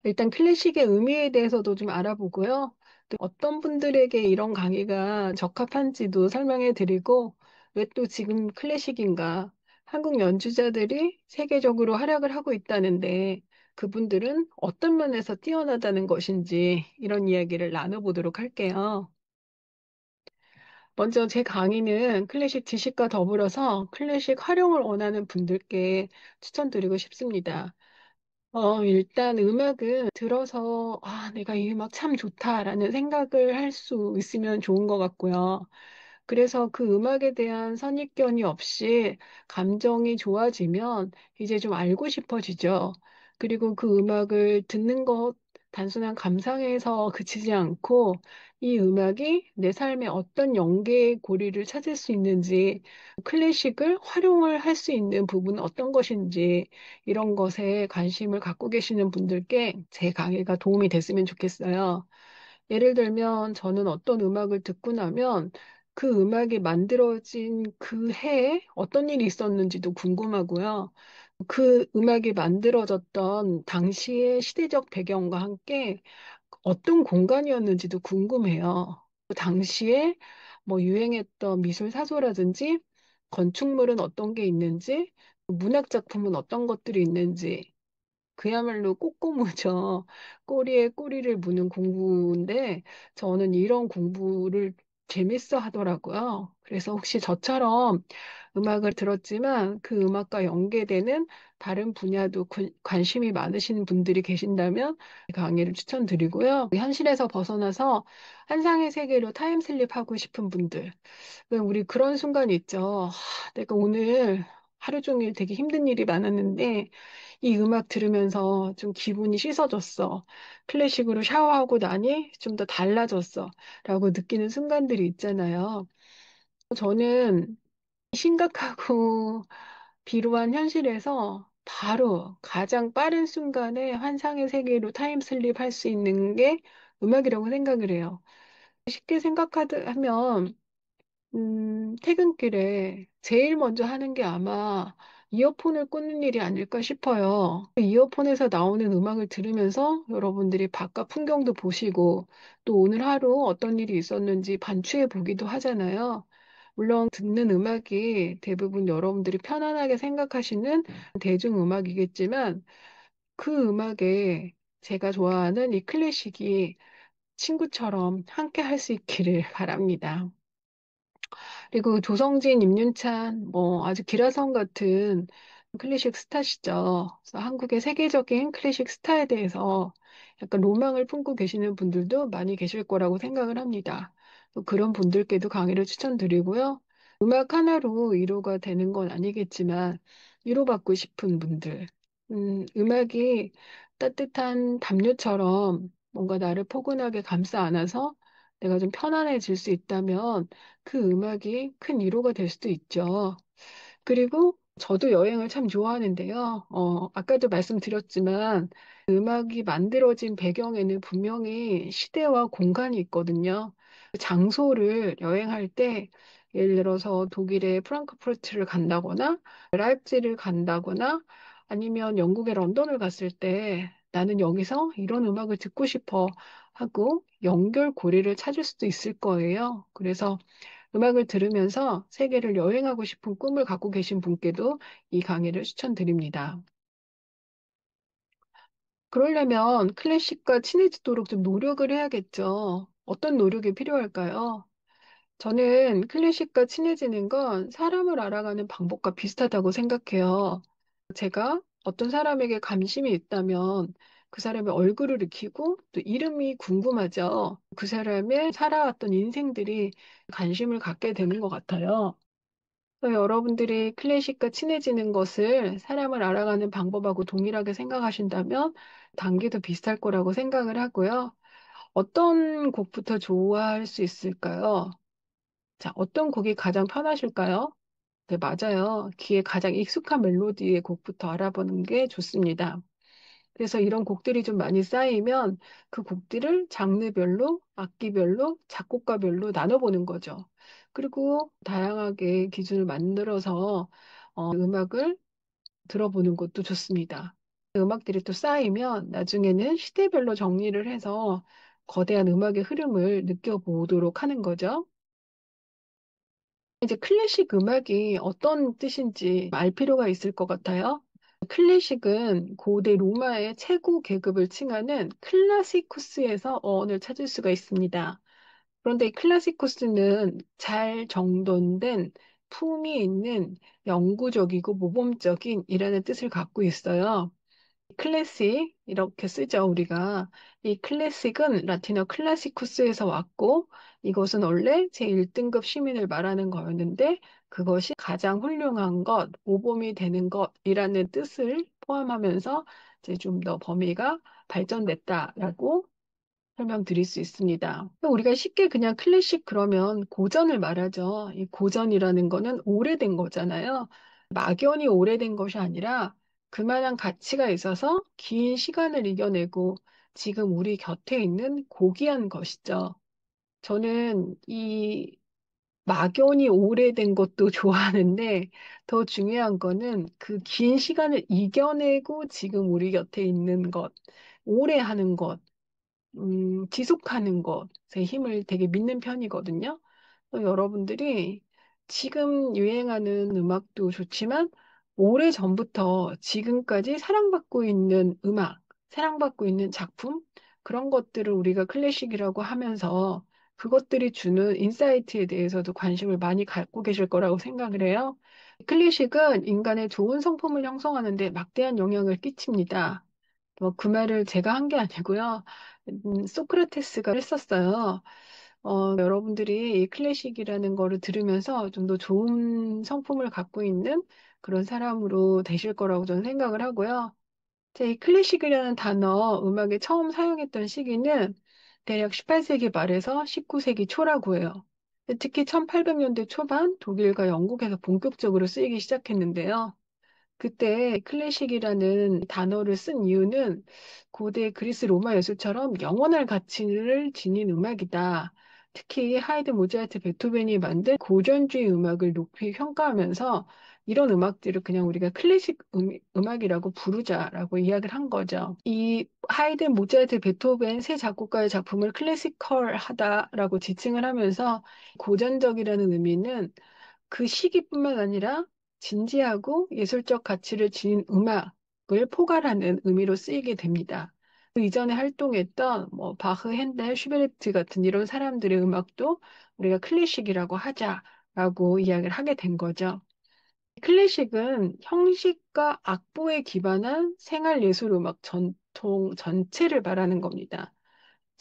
일단 클래식의 의미에 대해서도 좀 알아보고요. 또 어떤 분들에게 이런 강의가 적합한지도 설명해 드리고, 왜 또 지금 클래식인가? 한국 연주자들이 세계적으로 활약을 하고 있다는데, 그분들은 어떤 면에서 뛰어나다는 것인지, 이런 이야기를 나눠보도록 할게요. 먼저 제 강의는 클래식 지식과 더불어서 클래식 활용을 원하는 분들께 추천드리고 싶습니다. 일단 음악은 들어서, 내가 이 음악 참 좋다라는 생각을 할 수 있으면 좋은 것 같고요. 그래서 그 음악에 대한 선입견이 없이 감정이 좋아지면 이제 좀 알고 싶어지죠. 그리고 그 음악을 듣는 것, 단순한 감상에서 그치지 않고 이 음악이 내 삶에 어떤 연계의 고리를 찾을 수 있는지, 클래식을 활용을 할 수 있는 부분은 어떤 것인지, 이런 것에 관심을 갖고 계시는 분들께 제 강의가 도움이 됐으면 좋겠어요. 예를 들면 저는 어떤 음악을 듣고 나면 그 음악이 만들어진 그 해에 어떤 일이 있었는지도 궁금하고요. 그 음악이 만들어졌던 당시의 시대적 배경과 함께 어떤 공간이었는지도 궁금해요. 그 당시에 뭐 유행했던 미술 사조라든지 건축물은 어떤 게 있는지, 문학 작품은 어떤 것들이 있는지, 그야말로 꼬꼬무죠. 꼬리에 꼬리를 무는 공부인데 저는 이런 공부를 재밌어 하더라고요. 그래서 혹시 저처럼 음악을 들었지만 그 음악과 연계되는 다른 분야도 관심이 많으신 분들이 계신다면 강의를 추천드리고요. 현실에서 벗어나서 환상의 세계로 타임슬립하고 싶은 분들. 왜 우리 그런 순간이 있죠. 내가 오늘 하루 종일 되게 힘든 일이 많았는데 이 음악 들으면서 좀 기분이 씻어졌어. 클래식으로 샤워하고 나니 좀 더 달라졌어. 라고 느끼는 순간들이 있잖아요. 저는 심각하고 비루한 현실에서 바로 가장 빠른 순간에 환상의 세계로 타임슬립 할 수 있는 게 음악이라고 생각을 해요. 쉽게 생각하면 퇴근길에 제일 먼저 하는 게 아마 이어폰을 꽂는 일이 아닐까 싶어요. 이어폰에서 나오는 음악을 들으면서 여러분들이 바깥 풍경도 보시고 또 오늘 하루 어떤 일이 있었는지 반추해 보기도 하잖아요. 물론 듣는 음악이 대부분 여러분들이 편안하게 생각하시는 대중음악이겠지만 그 음악에 제가 좋아하는 이 클래식이 친구처럼 함께 할 수 있기를 바랍니다. 그리고 조성진, 임윤찬, 뭐 아주 기라성 같은 클래식 스타시죠. 그래서 한국의 세계적인 클래식 스타에 대해서 약간 로망을 품고 계시는 분들도 많이 계실 거라고 생각을 합니다. 또 그런 분들께도 강의를 추천드리고요. 음악 하나로 위로가 되는 건 아니겠지만 위로받고 싶은 분들, 음악이 따뜻한 담요처럼 뭔가 나를 포근하게 감싸 안아서 내가 좀 편안해질 수 있다면 그 음악이 큰 위로가 될 수도 있죠. 그리고 저도 여행을 참 좋아하는데요. 아까도 말씀드렸지만 음악이 만들어진 배경에는 분명히 시대와 공간이 있거든요. 그 장소를 여행할 때 예를 들어서 독일의 프랑크푸르트를 간다거나 라입지를 간다거나 아니면 영국의 런던을 갔을 때 나는 여기서 이런 음악을 듣고 싶어 하고 연결고리를 찾을 수도 있을 거예요. 그래서 음악을 들으면서 세계를 여행하고 싶은 꿈을 갖고 계신 분께도 이 강의를 추천드립니다. 그러려면 클래식과 친해지도록 좀 노력을 해야겠죠. 어떤 노력이 필요할까요? 저는 클래식과 친해지는 건 사람을 알아가는 방법과 비슷하다고 생각해요. 제가 어떤 사람에게 관심이 있다면 그 사람의 얼굴을 익히고 또 이름이 궁금하죠. 그 사람의 살아왔던 인생들이 관심을 갖게 되는 것 같아요. 여러분들이 클래식과 친해지는 것을 사람을 알아가는 방법하고 동일하게 생각하신다면 단계도 비슷할 거라고 생각을 하고요. 어떤 곡부터 좋아할 수 있을까요? 자, 어떤 곡이 가장 편하실까요? 네, 맞아요. 귀에 가장 익숙한 멜로디의 곡부터 알아보는 게 좋습니다. 그래서 이런 곡들이 좀 많이 쌓이면 그 곡들을 장르별로, 악기별로, 작곡가별로 나눠보는 거죠. 그리고 다양하게 기준을 만들어서 음악을 들어보는 것도 좋습니다. 음악들이 또 쌓이면 나중에는 시대별로 정리를 해서 거대한 음악의 흐름을 느껴보도록 하는 거죠. 이제 클래식 음악이 어떤 뜻인지 알 필요가 있을 것 같아요. 클래식은 고대 로마의 최고 계급을 칭하는 클라시쿠스에서 어원을 찾을 수가 있습니다. 그런데 이 클라시쿠스는 잘 정돈된 품이 있는 영구적이고 모범적인 이라는 뜻을 갖고 있어요. 클래식 이렇게 쓰죠, 우리가. 이 클래식은 라틴어 클라시쿠스에서 왔고 이것은 원래 제1등급 시민을 말하는 거였는데 그것이 가장 훌륭한 것, 모범이 되는 것이라는 뜻을 포함하면서 이제 좀 더 범위가 발전됐다라고 설명드릴 수 있습니다. 우리가 쉽게 그냥 클래식 그러면 고전을 말하죠. 이 고전이라는 거는 오래된 거잖아요. 막연히 오래된 것이 아니라 그만한 가치가 있어서 긴 시간을 이겨내고 지금 우리 곁에 있는 고귀한 것이죠. 저는 이 막연히 오래된 것도 좋아하는데 더 중요한 거는 그 긴 시간을 이겨내고 지금 우리 곁에 있는 것, 오래 하는 것, 지속하는 것에 힘을 되게 믿는 편이거든요. 여러분들이 지금 유행하는 음악도 좋지만 오래전부터 지금까지 사랑받고 있는 음악, 사랑받고 있는 작품, 그런 것들을 우리가 클래식이라고 하면서 그것들이 주는 인사이트에 대해서도 관심을 많이 갖고 계실 거라고 생각을 해요. 클래식은 인간의 좋은 성품을 형성하는 데 막대한 영향을 끼칩니다. 그 말을 제가 한 게 아니고요. 소크라테스가 했었어요. 여러분들이 이 클래식이라는 거를 들으면서 좀 더 좋은 성품을 갖고 있는 그런 사람으로 되실 거라고 저는 생각을 하고요. 이 클래식이라는 단어 음악에 처음 사용했던 시기는 대략 18세기 말에서 19세기 초라고 해요. 특히 1800년대 초반 독일과 영국에서 본격적으로 쓰이기 시작했는데요. 그때 클래식이라는 단어를 쓴 이유는 고대 그리스 로마 예술처럼 영원할 가치를 지닌 음악이다. 특히 하이든, 모차르트, 베토벤이 만든 고전주의 음악을 높이 평가하면서 이런 음악들을 그냥 우리가 클래식 음악이라고 부르자라고 이야기를 한 거죠. 이 하이든, 모차르트, 베토벤 세 작곡가의 작품을 클래시컬하다라고 지칭을 하면서 고전적이라는 의미는 그 시기뿐만 아니라 진지하고 예술적 가치를 지닌 음악을 포괄하는 의미로 쓰이게 됩니다. 그 이전에 활동했던 뭐 바흐, 핸델, 슈베르트 같은 이런 사람들의 음악도 우리가 클래식이라고 하자라고 이야기를 하게 된 거죠. 클래식은 형식과 악보에 기반한 생활 예술 음악 전통 전체를 말하는 겁니다.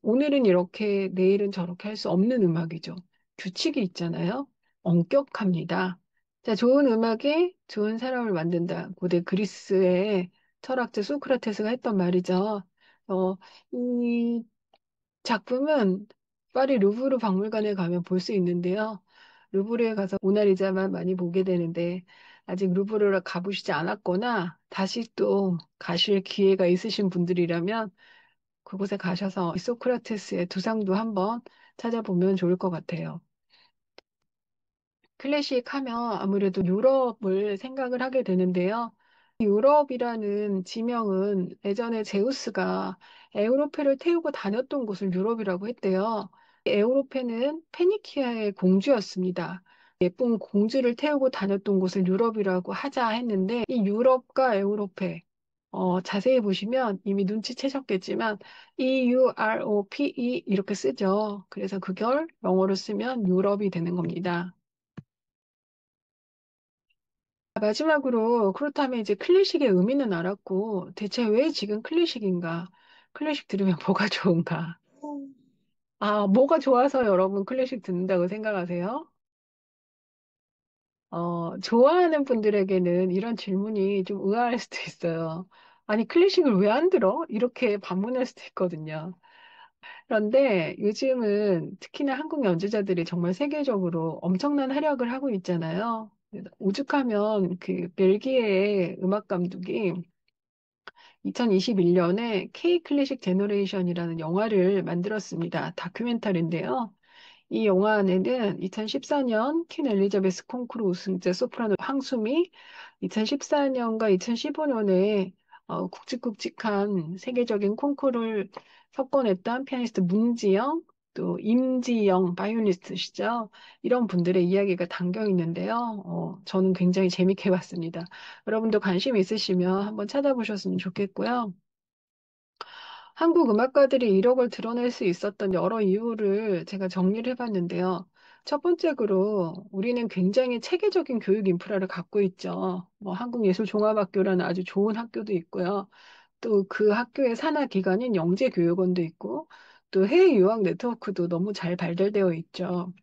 오늘은 이렇게, 내일은 저렇게 할 수 없는 음악이죠. 규칙이 있잖아요. 엄격합니다. 자, 좋은 음악이 좋은 사람을 만든다. 고대 그리스의 철학자 소크라테스가 했던 말이죠. 어, 이 작품은 파리 루브르 박물관에 가면 볼 수 있는데요. 루브르에 가서 모나리자만 많이 보게 되는데 아직 루브르를 가보시지 않았거나 다시 또 가실 기회가 있으신 분들이라면 그곳에 가셔서 이 소크라테스의 두상도 한번 찾아보면 좋을 것 같아요. 클래식 하면 아무래도 유럽을 생각을 하게 되는데요. 유럽이라는 지명은 예전에 제우스가 에우로페를 태우고 다녔던 곳을 유럽이라고 했대요. 에우로페는 페니키아의 공주였습니다. 예쁜 공주를 태우고 다녔던 곳을 유럽이라고 하자 했는데 이 유럽과 에우로페 자세히 보시면 이미 눈치채셨겠지만 EUROPE 이렇게 쓰죠. 그래서 그걸 영어로 쓰면 유럽이 되는 겁니다. 마지막으로 그렇다면 이제 클래식의 의미는 알았고 대체 왜 지금 클래식인가? 클래식 들으면 뭐가 좋은가? 뭐가 좋아서 여러분 클래식 듣는다고 생각하세요? 좋아하는 분들에게는 이런 질문이 좀 의아할 수도 있어요. 아니, 클래식을 왜 안 들어? 이렇게 반문할 수도 있거든요. 그런데 요즘은 특히나 한국 연주자들이 정말 세계적으로 엄청난 활약을 하고 있잖아요. 오죽하면 그 벨기에의 음악 감독이 2021년에 K 클래식 제너레이션이라는 영화를 만들었습니다. 다큐멘터리인데요. 이 영화 안에는 2014년 퀸 엘리자베스 콩쿠르 우승자 소프라노 황수미, 2014년과 2015년에 굵직굵직한 세계적인 콩쿠르를 석권했던 피아니스트 문지영, 또 임지영 바이올리니스트시죠. 이런 분들의 이야기가 담겨 있는데요. 저는 굉장히 재밌게 봤습니다. 여러분도 관심 있으시면 한번 찾아보셨으면 좋겠고요. 한국 음악가들이 이력을 드러낼 수 있었던 여러 이유를 제가 정리를 해봤는데요. 첫 번째로 우리는 굉장히 체계적인 교육 인프라를 갖고 있죠. 뭐 한국예술종합학교라는 아주 좋은 학교도 있고요. 또 그 학교의 산하 기관인 영재교육원도 있고 또 해외 유학 네트워크도 너무 잘 발달되어 있죠.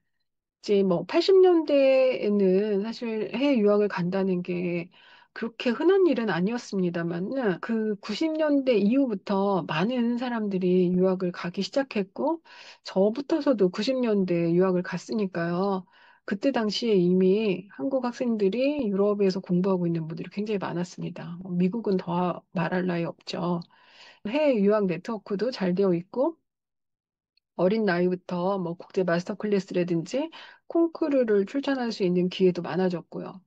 이제 뭐 80년대에는 사실 해외 유학을 간다는 게 그렇게 흔한 일은 아니었습니다만은 그 90년대 이후부터 많은 사람들이 유학을 가기 시작했고 저부터서도 90년대 유학을 갔으니까요. 그때 당시에 이미 한국 학생들이 유럽에서 공부하고 있는 분들이 굉장히 많았습니다. 미국은 더 말할 나위 없죠. 해외 유학 네트워크도 잘 되어 있고 어린 나이부터 뭐 국제 마스터 클래스라든지 콩쿠르를 출전할 수 있는 기회도 많아졌고요.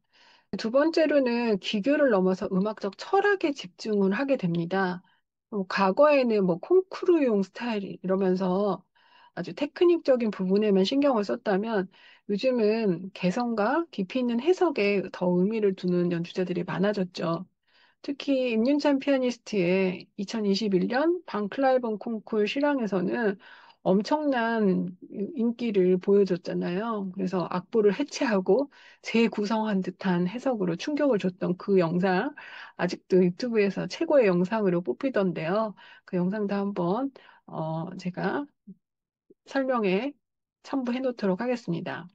두 번째로는 기교를 넘어서 음악적 철학에 집중을 하게 됩니다. 과거에는 뭐 콩쿠르용 스타일 이러면서 아주 테크닉적인 부분에만 신경을 썼다면 요즘은 개성과 깊이 있는 해석에 더 의미를 두는 연주자들이 많아졌죠. 특히 임윤찬 피아니스트의 2021년 방클라이번 콩쿨 실황에서는 엄청난 인기를 보여줬잖아요. 그래서 악보를 해체하고 재구성한 듯한 해석으로 충격을 줬던 그 영상, 아직도 유튜브에서 최고의 영상으로 뽑히던데요. 그 영상도 한번 제가 설명에 첨부해 놓도록 하겠습니다.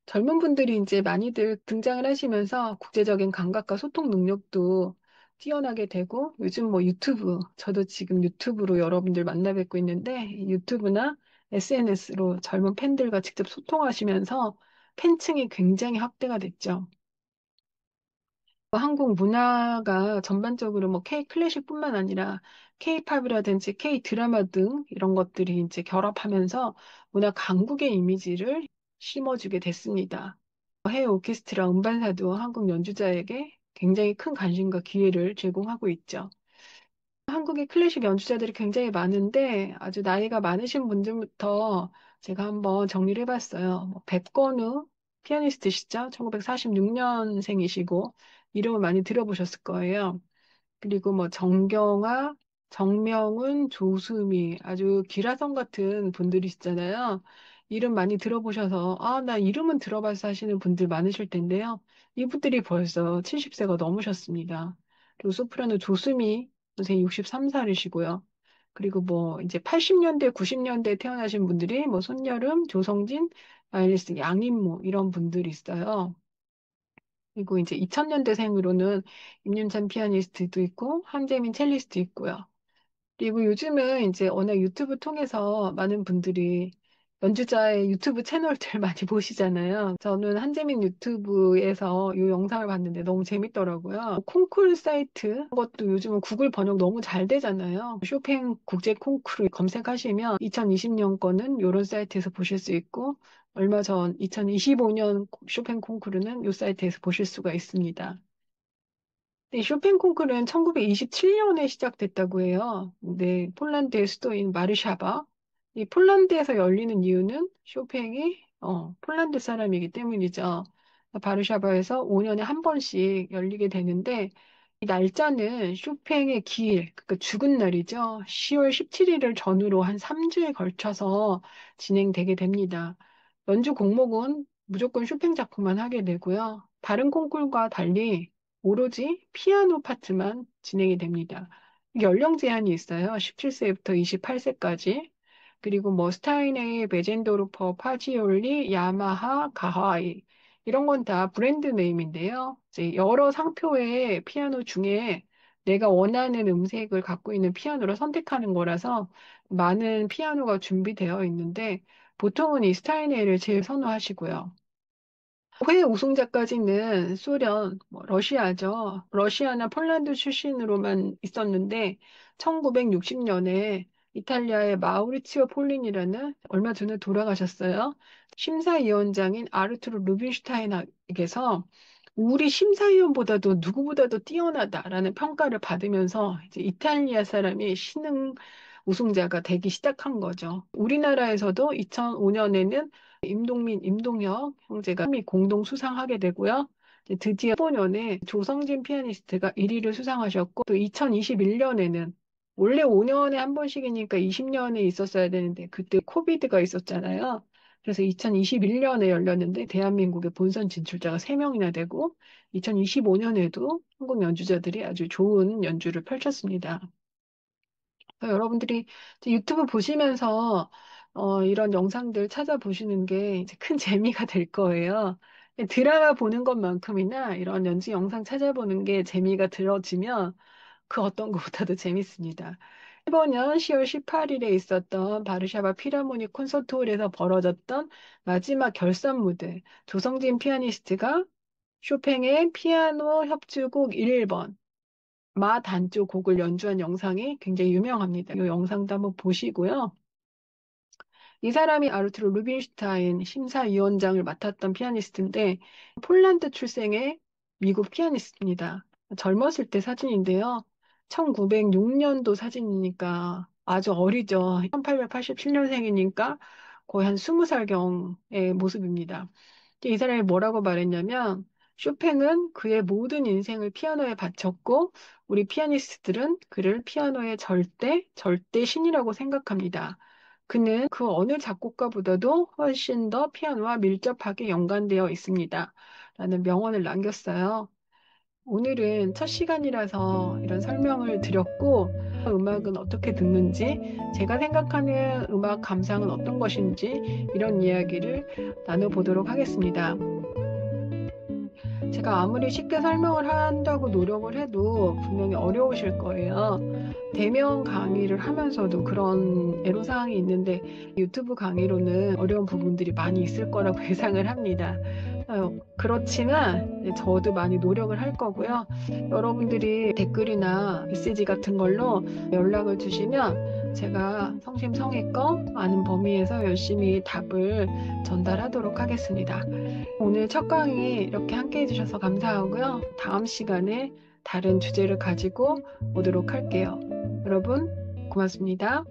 젊은 분들이 이제 많이들 등장을 하시면서 국제적인 감각과 소통 능력도 뛰어나게 되고 요즘 뭐 유튜브, 저도 지금 유튜브로 여러분들 만나 뵙고 있는데 유튜브나 SNS로 젊은 팬들과 직접 소통하시면서 팬층이 굉장히 확대가 됐죠. 한국 문화가 전반적으로 뭐 K 클래식뿐만 아니라 K-팝이라든지 K 드라마 등 이런 것들이 이제 결합하면서 문화 강국의 이미지를 심어주게 됐습니다. 해외 오케스트라 음반사도 한국 연주자에게 굉장히 큰 관심과 기회를 제공하고 있죠. 한국의 클래식 연주자들이 굉장히 많은데 아주 나이가 많으신 분들부터 제가 한번 정리를 해봤어요. 뭐 백건우 피아니스트시죠? 1946년생이시고 이름을 많이 들어보셨을 거예요. 그리고 뭐 정경아, 정명훈, 조수미 아주 기라성 같은 분들이시잖아요. 이름 많이 들어보셔서 나 이름은 들어봐서 하시는 분들 많으실 텐데요. 이분들이 벌써 70세가 넘으셨습니다. 그리고 소프라노 조수미 선생님 63살이시고요. 그리고 뭐 이제 80년대, 90년대에 태어나신 분들이 뭐 손여름, 조성진, 바이올리스트 양인모 이런 분들이 있어요. 그리고 이제 2000년대생으로는 임윤찬 피아니스트도 있고 한재민 첼리스트 있고요. 그리고 요즘은 이제 워낙 유튜브 통해서 많은 분들이 연주자의 유튜브 채널들 많이 보시잖아요. 저는 한재민 유튜브에서 이 영상을 봤는데 너무 재밌더라고요. 콩쿨 사이트 것도 요즘은 구글 번역 너무 잘 되잖아요. 쇼팽 국제 콩쿠르 검색하시면 2020년 거는 이런 사이트에서 보실 수 있고 얼마 전 2025년 쇼팽 콩쿠르는 이 사이트에서 보실 수가 있습니다. 네, 쇼팽 콩쿠르는 1927년에 시작됐다고 해요. 네, 폴란드의 수도인 마르샤바. 이 폴란드에서 열리는 이유는 쇼팽이 폴란드 사람이기 때문이죠. 바르샤바에서 5년에 한 번씩 열리게 되는데 이 날짜는 쇼팽의 기일, 그러니까 죽은 날이죠. 10월 17일을 전후로 한 3주에 걸쳐서 진행되게 됩니다. 연주 곡목은 무조건 쇼팽 작품만 하게 되고요. 다른 콩쿨과 달리 오로지 피아노 파트만 진행이 됩니다. 연령 제한이 있어요. 17세부터 28세까지. 그리고 뭐 스타이네이, 베젠도르퍼, 파지올리, 야마하, 가하이 이런 건 다 브랜드 네임인데요. 이제 여러 상표의 피아노 중에 내가 원하는 음색을 갖고 있는 피아노를 선택하는 거라서 많은 피아노가 준비되어 있는데 보통은 이 스타이네이를 제일 선호하시고요. 회 우승자까지는 소련, 뭐 러시아죠. 러시아나 폴란드 출신으로만 있었는데 1960년에 이탈리아의 마우리치오 폴리니라는 얼마 전에 돌아가셨어요. 심사위원장인 아르투르 루빈슈타인에게서 우리 심사위원보다도 누구보다도 뛰어나다라는 평가를 받으면서 이제 이탈리아 사람이 신흥 우승자가 되기 시작한 거죠. 우리나라에서도 2005년에는 임동민, 임동혁 형제가 공동 수상하게 되고요. 이제 드디어 15년에 조성진 피아니스트가 1위를 수상하셨고, 또 2021년에는 원래 5년에 한 번씩이니까 20년에 있었어야 되는데 그때 코비드가 있었잖아요. 그래서 2021년에 열렸는데 대한민국의 본선 진출자가 3명이나 되고 2025년에도 한국 연주자들이 아주 좋은 연주를 펼쳤습니다. 여러분들이 이제 유튜브 보시면서 이런 영상들 찾아보시는 게 이제 큰 재미가 될 거예요. 드라마 보는 것만큼이나 이런 연주 영상 찾아보는 게 재미가 들어지면 그 어떤 것보다도 재밌습니다. 이번 년 10월 18일에 있었던 바르샤바 필하모닉 콘서트홀에서 벌어졌던 마지막 결선 무대, 조성진 피아니스트가 쇼팽의 피아노 협주곡 1번 마 단조 곡을 연주한 영상이 굉장히 유명합니다. 이 영상도 한번 보시고요. 이 사람이 아르투르 루빈슈타인 심사위원장을 맡았던 피아니스트인데 폴란드 출생의 미국 피아니스트입니다. 젊었을 때 사진인데요. 1906년도 사진이니까 아주 어리죠. 1887년생이니까 거의 한 20살경의 모습입니다. 이 사람이 뭐라고 말했냐면 쇼팽은 그의 모든 인생을 피아노에 바쳤고 우리 피아니스트들은 그를 피아노의 절대 신이라고 생각합니다. 그는 그 어느 작곡가보다도 훨씬 더 피아노와 밀접하게 연관되어 있습니다. 라는 명언을 남겼어요. 오늘은 첫 시간이라서 이런 설명을 드렸고, 음악은 어떻게 듣는지, 제가 생각하는 음악 감상은 어떤 것인지, 이런 이야기를 나눠보도록 하겠습니다. 제가 아무리 쉽게 설명을 한다고 노력을 해도 분명히 어려우실 거예요. 대면 강의를 하면서도 그런 애로사항이 있는데 유튜브 강의로는 어려운 부분들이 많이 있을 거라고 예상을 합니다. 그렇지만 저도 많이 노력을 할 거고요. 여러분들이 댓글이나 메시지 같은 걸로 연락을 주시면 제가 성심성의껏 아는 범위에서 열심히 답을 전달하도록 하겠습니다. 오늘 첫 강의 이렇게 함께 해주셔서 감사하고요. 다음 시간에 다른 주제를 가지고 오도록 할게요. 여러분, 고맙습니다.